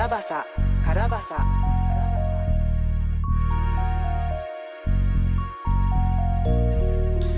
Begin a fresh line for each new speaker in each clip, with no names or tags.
Karabasa, Karabasa.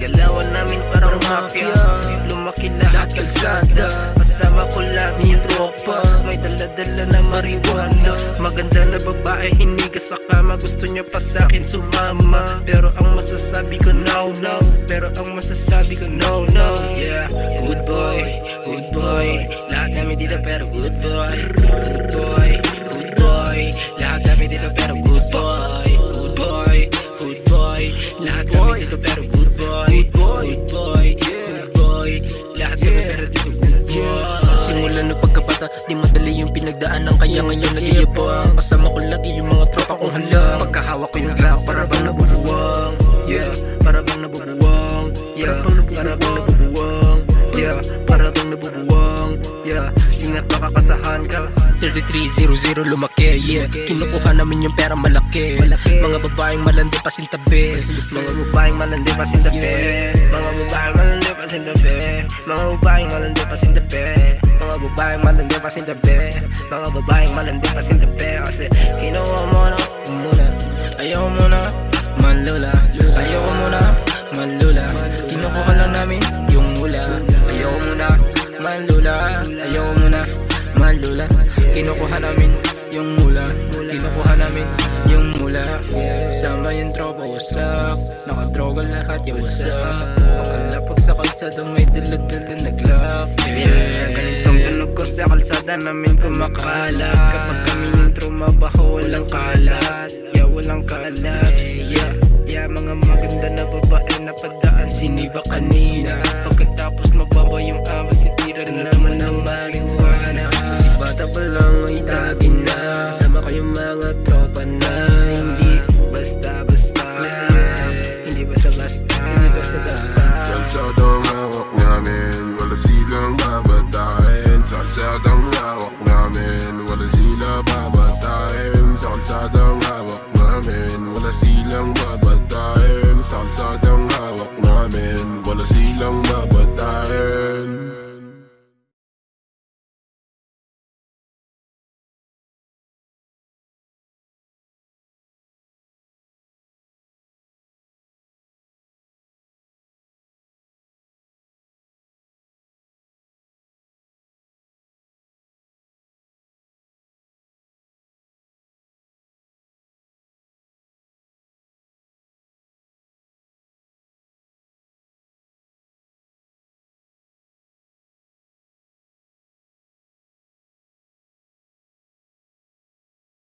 Galawan namin parang mafia, lumaki lahat kalsada. Kasama ko lagi yung tropa, may dala-dala na marijuana. Maganda na babae, hindi ka sa kama, gusto niya pa sa'kin sumama. Pero ang masasabi ko no, no. Pero ang masasabi ko no, no. Yeah, good boy, lahat kami dito pero good boy. Good boy, good boy, lahat kami dito pero good boy. Good boy, good boy, lahat kami dito pero good boy. Good boy, good boy, lahat kami pero dito good boy. Simula nung pagkabata, di madali yung pinagdaanan, kaya ngayon nag-iabang. Kasama ko lagi yung mga tropa kong hala. Pagkahawak ko yung black, para bang nabubuwang. Yeah, para bang nabubuwang. Yeah, para bang nabubuwang. Yeah, para bang nabubuwang. Yeah, ingat baka kasahan ka. 3300 lumaki, yeah. Kinukuha namin yung pera malaki. Mga babaeng malandi pa sintabi. Mga babaeng malandi pa sintabi. Mga babaeng malandi pa sintabi. Mga babaeng malandi pa sintabi. Mga babaeng malandi pa sintabi. Mga babaeng malandi pa sintabi. Kasi kinuha mo na muna. Ayaw mo na malula. Ayaw mo na malula. Kinukuha lang namin yung mula. Ayaw mo na malula. Ayaw mo na malula. Kinukuha namin yung mula. Kinukuha namin yung mula. Sama yung tropa, wasak. Nakadroga lahat, ya wasak. Makalapag sa kalsada, may dala-dala naglock. Ganitong tunog ko sa kalsada namin kumakalat. Kapag kami yung trumabaho, walang kalat. Yeah, walang kalat. Yeah, mga maganda na babae na padaan siniba kanina. Pagkatapos mababa yung awat, tira na naman ng marijuana. Kasi bata pa lang ay tagin na. Sama ko yung mga tropa na hindi basta-basta. Hindi basta-basta.
Kalsadang hawak namin, wala silang babatain. Sa kalsadang hawak namin, wala sila babatain. Sa kalsadang hawak namin, wala silang babatain.